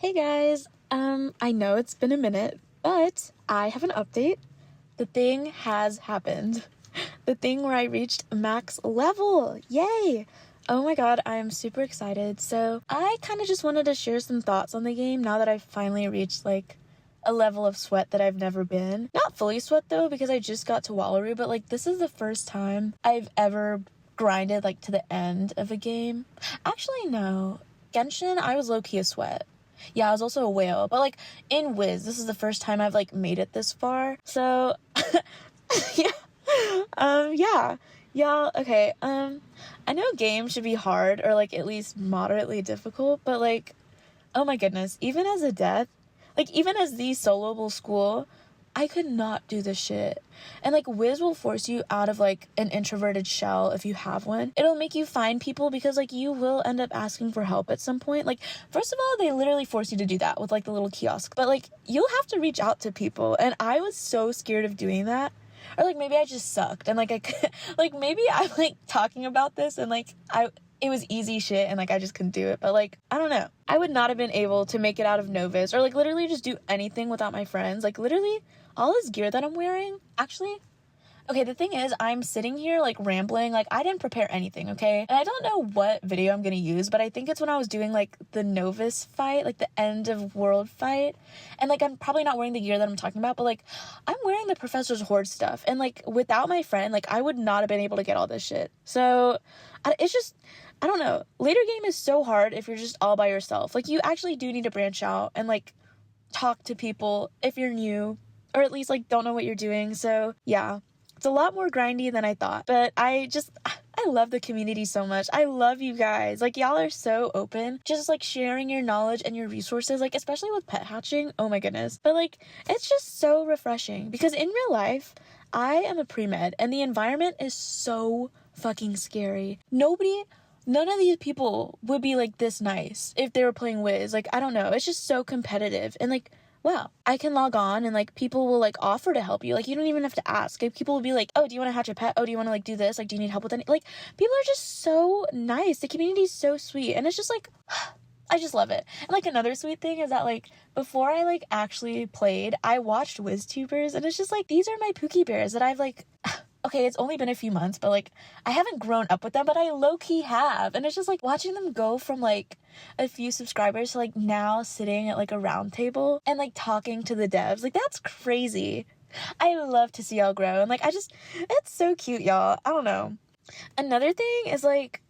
Hey guys, I know it's been a minute, but I have an update. The thing has happened. The thing where I reached max level. Yay! Oh my god, I'm super excited. So I kind of just wanted to share some thoughts on the game now that I've finally reached like a level of sweat that I've never been. Not fully sweat though, because I just got to Wallaru, but like this is the first time I've ever grinded like to the end of a game. Actually, no. Genshin, I was low-key a sweat. Yeah, I was also a whale, but like in Wiz, this is the first time I've like made it this far. So yeah. Y'all, okay, I know games should be hard or like at least moderately difficult, but like, oh my goodness, even as a death, like even as the soloable school, I could not do this shit. And like Wiz will force you out of like an introverted shell if you have one. It'll make you find people because like you will end up asking for help at some point. Like first of all, they literally force you to do that with like the little kiosk, but like you'll have to reach out to people, and I was so scared of doing that. Or like maybe I just sucked and like I could, like maybe I'm like talking about this and like it was easy shit and like I just couldn't do it, but like I don't know, I would not have been able to make it out of Novus or like literally just do anything without my friends. Like literally all this gear that I'm wearing, actually, okay, the thing is, I'm sitting here like rambling, like I didn't prepare anything, okay? And I don't know what video I'm gonna use, but I think it's when I was doing like the Novus fight, like the end of world fight, and like I'm probably not wearing the gear that I'm talking about, but like I'm wearing the professor's hoard stuff, and like without my friend, like I would not have been able to get all this shit. So it's just, I don't know, later game is so hard if you're just all by yourself. Like you actually do need to branch out and like talk to people if you're new, or at least like don't know what you're doing. So yeah, it's a lot more grindy than I thought, but I love the community so much. I love you guys. Like y'all are so open, just like sharing your knowledge and your resources, like especially with pet hatching. Oh my goodness. But like it's just so refreshing because in real life I am a pre-med and the environment is so fucking scary. None of these people would be like this nice if they were playing Wiz. Like I don't know, it's just so competitive. And like wow, I can log on and like people will like offer to help you. Like you don't even have to ask. Like people will be like, oh, do you want to hatch a pet? Oh, do you want to like do this? Like, do you need help with any? Like people are just so nice. The community is so sweet. And it's just like, I just love it. And like another sweet thing is that like before I like actually played, I watched WizTubers, and it's just like, these are my Pookie Bears that I've like, okay, it's only been a few months, but like I haven't grown up with them, but I low-key have. And it's just like watching them go from like a few subscribers to like now sitting at like a round table and like talking to the devs. Like that's crazy. I love to see y'all grow. And like it's so cute, y'all. I don't know. Another thing is like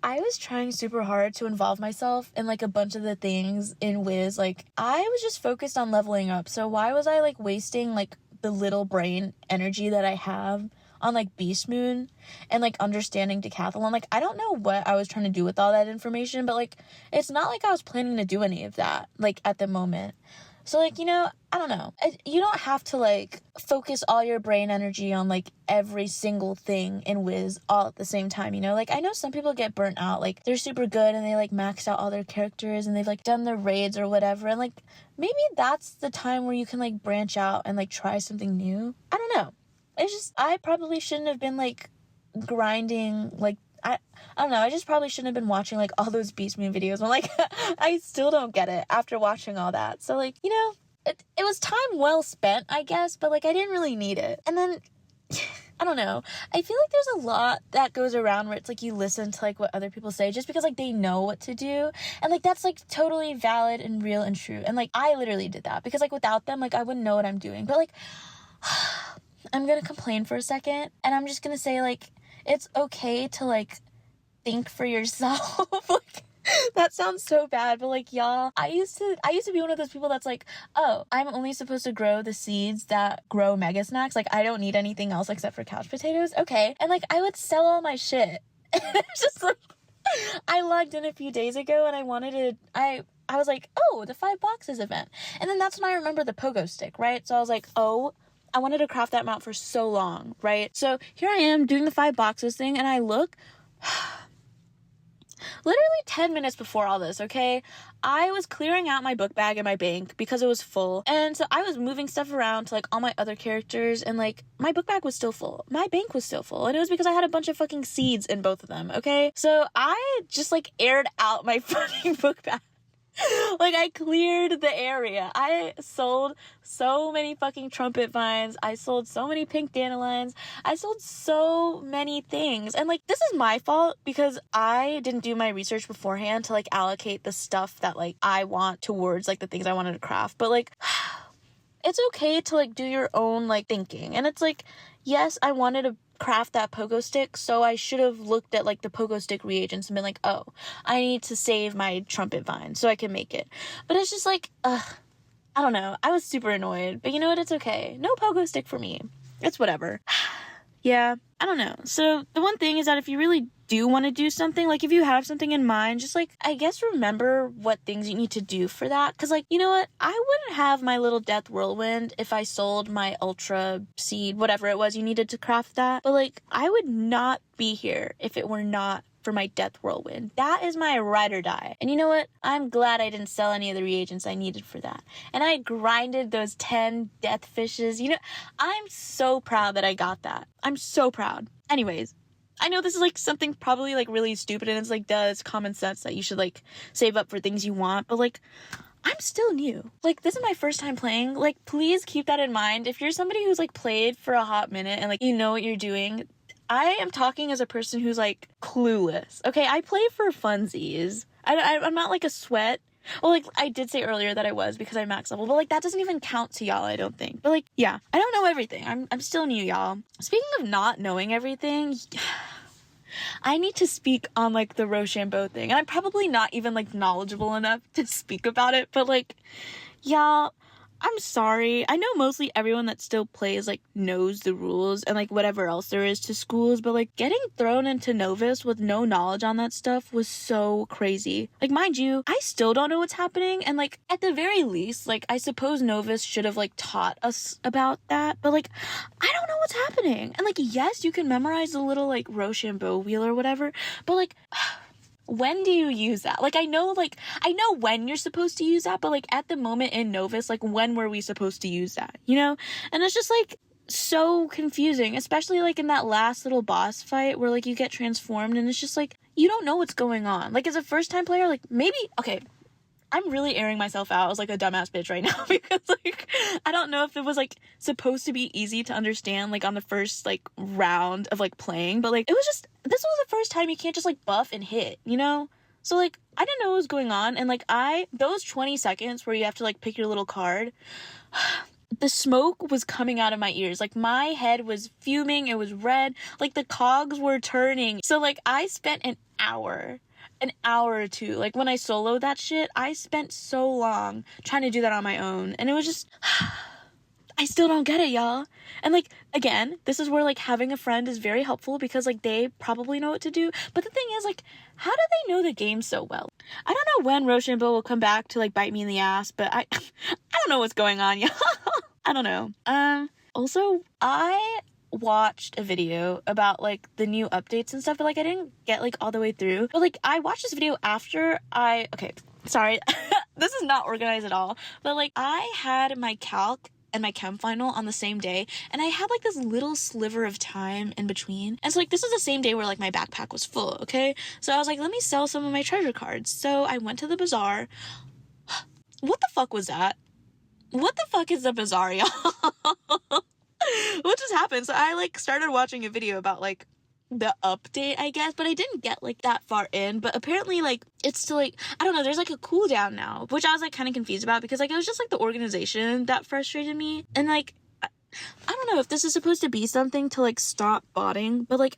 I was trying super hard to involve myself in like a bunch of the things in Wiz. Like I was just focused on leveling up. So why was I like wasting like the little brain energy that I have on like Beast Moon and like understanding Decathlon? Like I don't know what I was trying to do with all that information, but like it's not like I was planning to do any of that like at the moment. So like, you know, I don't know, you don't have to like focus all your brain energy on like every single thing in Wiz all at the same time, you know? Like I know some people get burnt out, like they're super good and they like maxed out all their characters and they've like done their raids or whatever, and like maybe that's the time where you can like branch out and like try something new. I don't know. It's just, I probably shouldn't have been like grinding, like I don't know, I just probably shouldn't have been watching like all those Beast Moon videos. I'm like I still don't get it after watching all that. So like, you know, it was time well spent, I guess, but like I didn't really need it. And then I don't know, I feel like there's a lot that goes around where it's like you listen to like what other people say just because like they know what to do, and like that's like totally valid and real and true. And like I literally did that because like without them like I wouldn't know what I'm doing. But like I'm gonna complain for a second, and I'm just gonna say like it's okay to like think for yourself. Like that sounds so bad, but like y'all, I used to be one of those people that's like, oh, I'm only supposed to grow the seeds that grow mega snacks, like I don't need anything else except for couch potatoes. Okay. And like I would sell all my shit. It's just like I logged in a few days ago and I was like, oh, the 5 boxes event. And then that's when I remember the pogo stick, right? So I was like, oh, I wanted to craft that mount for so long, right? So here I am doing the 5 boxes thing, and I look, literally 10 minutes before all this, okay, I was clearing out my book bag in my bank because it was full. And so I was moving stuff around to like all my other characters, and like my book bag was still full. My bank was still full. And it was because I had a bunch of fucking seeds in both of them, okay? So I just like aired out my fucking book bag. Like, I cleared the area. I sold so many fucking trumpet vines. I sold so many pink dandelions. I sold so many things. And, like, this is my fault because I didn't do my research beforehand to, like, allocate the stuff that, like, I want towards, like, the things I wanted to craft. But, like, it's okay to, like, do your own, like, thinking. And it's, like, yes, I wanted to craft that pogo stick, so I should have looked at, like, the pogo stick reagents and been like, oh, I need to save my trumpet vine so I can make it. But it's just like, I don't know. I was super annoyed, but you know what? It's okay. No pogo stick for me. It's whatever. Yeah, I don't know. So the one thing is that if you really do want to do something, like if you have something in mind, just like, I guess remember what things you need to do for that. Cause like, you know what? I wouldn't have my little death whirlwind if I sold my ultra seed, whatever it was you needed to craft that. But like, I would not be here if it were not for my death whirlwind. That is my ride or die. And you know what? I'm glad I didn't sell any of the reagents I needed for that. And I grinded those 10 death fishes. You know, I'm so proud that I got that. I'm so proud. Anyways, I know this is like something probably like really stupid and it's like, duh, it's common sense that you should like save up for things you want, but like, I'm still new. Like, this is my first time playing. Like, please keep that in mind. If you're somebody who's like played for a hot minute and like you know what you're doing, I am talking as a person who's like clueless. Okay, I play for funsies. I'm not like a sweat. Well, like, I did say earlier that I was because I max level, but like that doesn't even count to y'all, I don't think. But like, yeah, I don't know everything. I'm still new, y'all. Speaking of not knowing everything, I need to speak on like the roshambo thing. And I'm probably not even like knowledgeable enough to speak about it, but like, y'all, I'm sorry. I know mostly everyone that still plays, like, knows the rules and, like, whatever else there is to schools, but, like, getting thrown into Novus with no knowledge on that stuff was so crazy. Like, mind you, I still don't know what's happening, and, like, at the very least, like, I suppose Novus should have, like, taught us about that, but, like, I don't know what's happening. And, like, yes, you can memorize the little, like, roshambo wheel or whatever, but, like, when do you use that? Like, I know when you're supposed to use that, but, like, at the moment in Novus, like, when were we supposed to use that, you know? And it's just, like, so confusing, especially, like, in that last little boss fight where, like, you get transformed, and it's just, like, you don't know what's going on. Like, as a first-time player, like, maybe, okay, I'm really airing myself out as, like, a dumbass bitch right now because, like, I don't know if it was, like, supposed to be easy to understand, like, on the first, like, round of, like, playing, but, like, it was just, this was the first time you can't just, like, buff and hit, you know? So, like, I didn't know what was going on, and, like, those 20 seconds where you have to, like, pick your little card, the smoke was coming out of my ears. Like, my head was fuming, it was red, like, the cogs were turning. So, like, I spent an hour or two. Like, when I soloed that shit, I spent so long trying to do that on my own. And it was just, I still don't get it, y'all. And, like, again, this is where, like, having a friend is very helpful because, like, they probably know what to do. But the thing is, like, how do they know the game so well? I don't know when roshambo will come back to, like, bite me in the ass, but I don't know what's going on, y'all. I don't know. Also, I watched a video about, like, the new updates and stuff, but, like, I didn't get, like, all the way through. But, like, I watched this video after okay, sorry. This is not organized at all. But, like, I had my calc and my chem final on the same day, and I had, like, this little sliver of time in between. And so, like, this was the same day where, like, my backpack was full, okay? So I was like, let me sell some of my treasure cards. So I went to the Bazaar. What the fuck was that? What the fuck is the Bazaar, y'all? What just happened? So I, like, started watching a video about, like, the update, I guess, but I didn't get, like, that far in. But apparently, like, it's still, like, I don't know, there's, like, a cooldown now, which I was, like, kind of confused about because, like, it was just, like, the organization that frustrated me. And, like, I don't know if this is supposed to be something to, like, stop botting, but, like,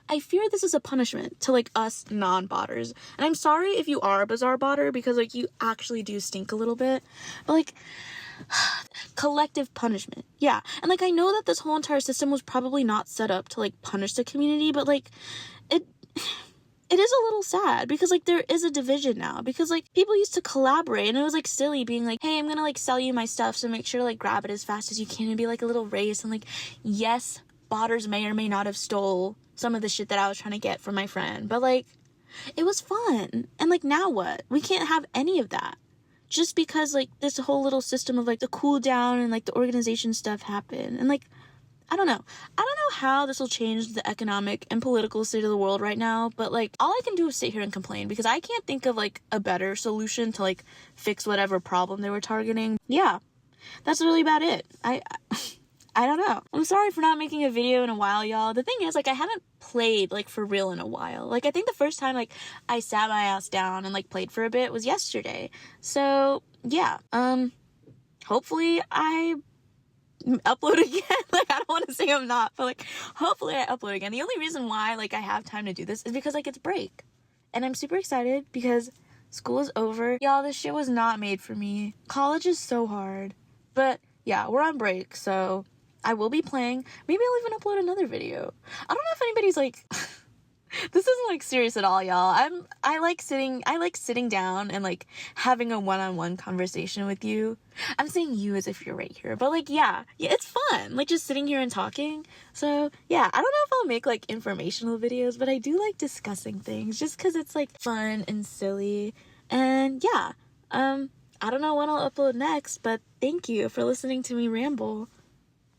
I fear this is a punishment to, like, us non-botters. And I'm sorry if you are a Bazaar botter because, like, you actually do stink a little bit. But, like, collective punishment. Yeah. And, like, I know that this whole entire system was probably not set up to, like, punish the community, but, like, it is a little sad because, like, there is a division now because, like, people used to collaborate and it was, like, silly being like, hey, I'm gonna, like, sell you my stuff, so make sure to, like, grab it as fast as you can and be, like, a little race. And, like, yes, botters may or may not have stole some of the shit that I was trying to get from my friend, but, like, it was fun. And, like, now what? We can't have any of that. Just because, like, this whole little system of, like, the cooldown and, like, the organization stuff happened. And, like, I don't know. I don't know how this will change the economic and political state of the world right now, but, like, all I can do is sit here and complain because I can't think of, like, a better solution to, like, fix whatever problem they were targeting. Yeah, that's really about it. I don't know. I'm sorry for not making a video in a while, y'all. The thing is, like, I haven't played, like, for real in a while. Like, I think the first time, like, I sat my ass down and, like, played for a bit was yesterday. So, yeah. Hopefully I upload again. Like, I don't want to say I'm not, but, like, hopefully I upload again. The only reason why, like, I have time to do this is because, like, it's break. And I'm super excited because school is over. Y'all, this shit was not made for me. College is so hard. But, yeah, we're on break, so I will be playing. Maybe I'll even upload another video. I don't know if anybody's, like... This isn't, like, serious at all, y'all. I like sitting down and, like, having a one-on-one conversation with you. I'm saying you as if you're right here, but, like, yeah, it's fun, like, just sitting here and talking. So, yeah, I don't know if I'll make, like, informational videos, but I do like discussing things just because it's, like, fun and silly. And, yeah, I don't know when I'll upload next, but thank you for listening to me ramble.